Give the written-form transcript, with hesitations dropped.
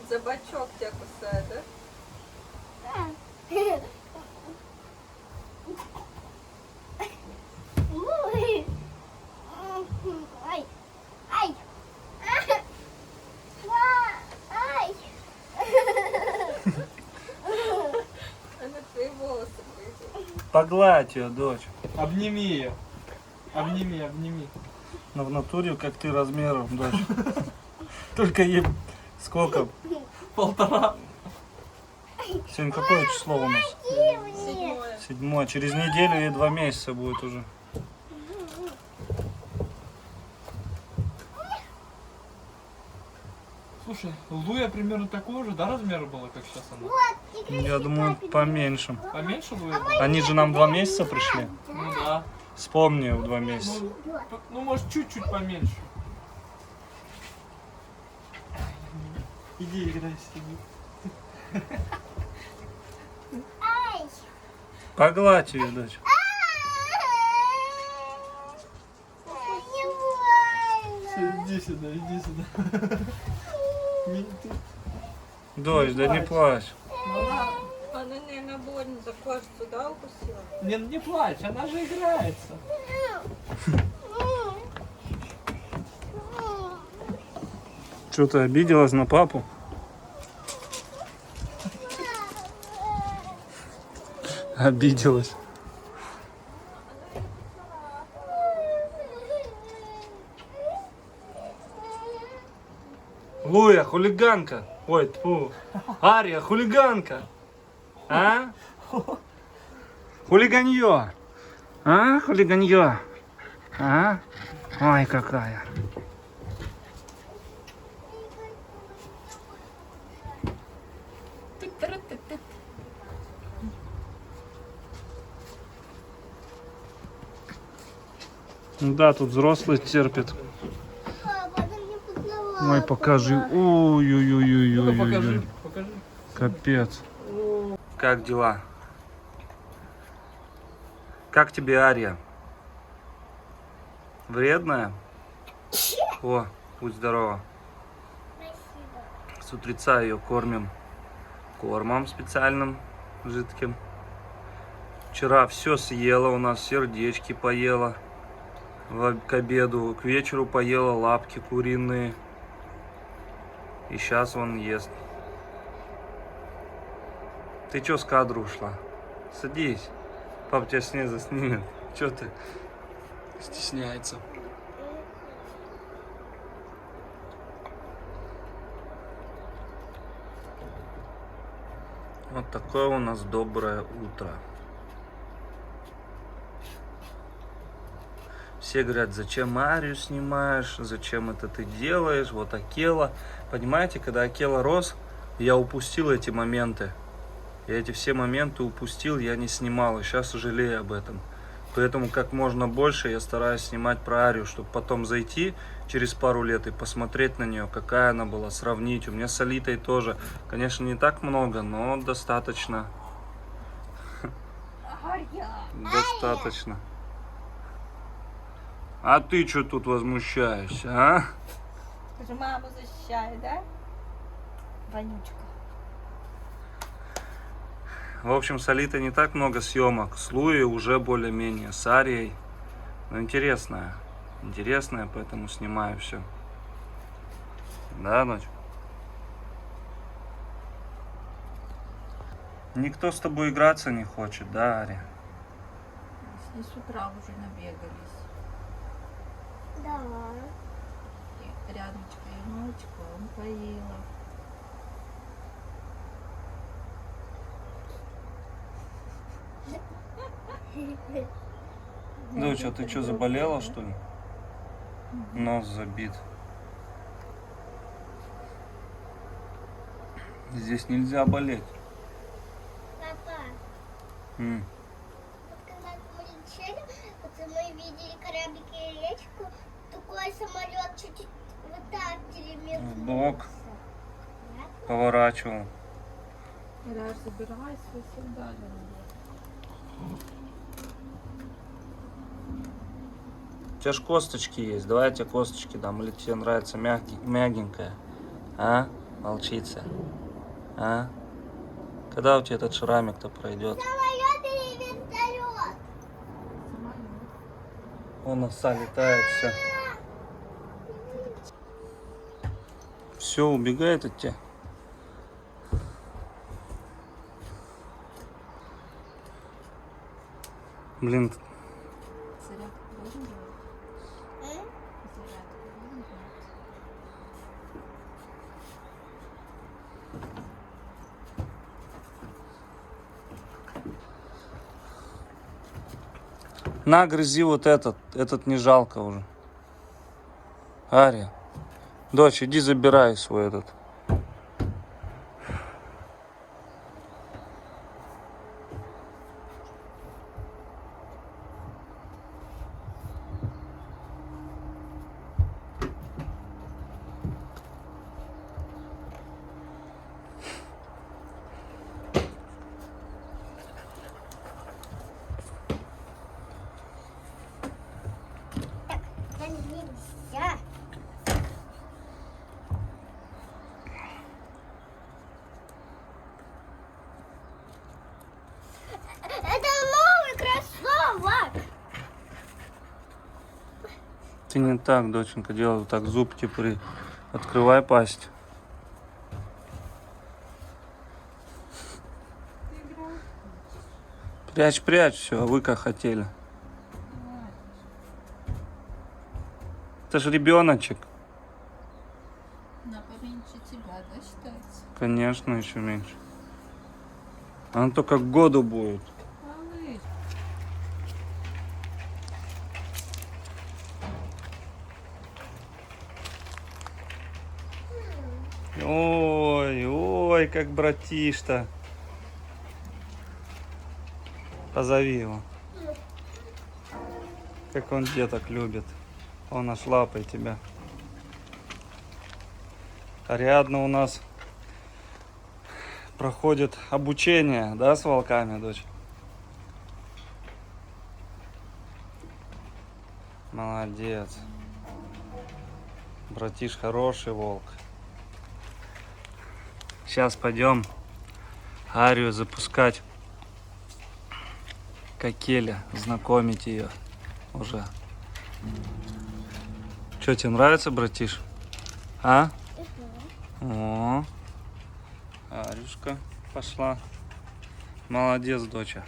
За бачок тебя кусает, да? Ай! Ай! Ай! Она твои волосы грызет. Погладь ее, дочь. Обними ее. Обними, обними. Но в натуре, как ты размером, дочь. Только ей сколько? 1,5. Сегодня какое число у нас? 7. 7. Через неделю ей 2 месяца будет уже. Слушай, Луя примерно такого же, да, размера была, как сейчас она? Я думаю, поменьше. Поменьше Луя? Они же нам 2 месяца пришли. Ну да. Вспомни, в 2 месяца. Ну, может, чуть-чуть поменьше. Иди играй с ними. Ай! Погладь ее, дочь. Иди сюда, иди сюда. Дочь, да не плачь. Она, наверное, больно за кожицу, да, укусила? Не плачь, она же играется. Что, ты обиделась на папу? Обиделась. Луя, хулиганка. Ой, тьфу. Ария, хулиганка. А? Хулиганье. А, хулиганье. А? Ой, какая. Да, тут взрослый терпит. Папа, ты мне поцеловала. Ой, покажи. Ну, Ой-ой-ой-ой-ой. покажи, покажи. Капец. Как дела? Как тебе Ария? Вредная? О, будь здорова. Спасибо. С утреца ее кормим кормом специальным, жидким. Вчера все съела, у нас сердечки поела. К обеду, к вечеру поела лапки куриные. И сейчас он ест. Ты чё с кадра ушла? Садись. Папа тебя снизу снимет. Чё ты? Стесняется. Вот такое у нас доброе утро. Все говорят, зачем Арию снимаешь, зачем это ты делаешь, вот Акела. Понимаете, когда Акела рос, я упустил эти моменты. Я эти все моменты упустил, я не снимал, и сейчас жалею об этом. Поэтому как можно больше я стараюсь снимать про Арию, чтобы потом зайти через пару лет и посмотреть на нее, какая она была, сравнить. У меня с Алитой тоже, конечно, не так много, но достаточно. Достаточно. А ты что тут возмущаешься, а? Ты же маму защищаешь, да? Вонючка. В общем, с Алитой не так много съемок. С Луей уже более-менее. С Арией. Но интересная. Интересная, поэтому снимаю все. Да, дочь? Никто с тобой играться не хочет, да, Ария? С ней с утра уже набегались. Да. И рядочка и молочком поела. Дочь, а ты что, заболела, что ли? Нос забит. Здесь нельзя болеть. Папа, М. вот когда мы летели, вот мы видели кораблик и речку, такой самолет чуть-чуть вот так перевернулся. Бок поворачивал. Ираш, забирайся сюда. У тебя ж косточки есть. Давай я тебе косточки дам. Или тебе нравится мягенькая? А? Волчица. А? Когда у тебя этот шрамик-то пройдет? Самолет или вертолет? Он овса летает, все. Все, убегает от тебя. Блин, на, грызи вот этот не жалко уже. Ария, дочь, иди забирай свой этот. Так нельзя. Это новый кроссовок. Ты не так, доченька, делай вот так, зуб типа, открывай пасть. Прячь, прячь, все, а вы как хотели. Это же ребеночек. Она поменьше тебя, да, считается? Конечно, еще меньше. Она только к году будет. Малыш. Ой, ой, как братиш-то. Позови его. Как он деток любит. Он аж лапой тебя. Ариадна у нас проходит обучение, да, с волками, дочь? Молодец. Братиш хороший волк. Сейчас пойдем Арию запускать к Акеле, знакомить ее уже. Что, тебе нравится, братиш? А? О, Арюшка пошла. Молодец, доча.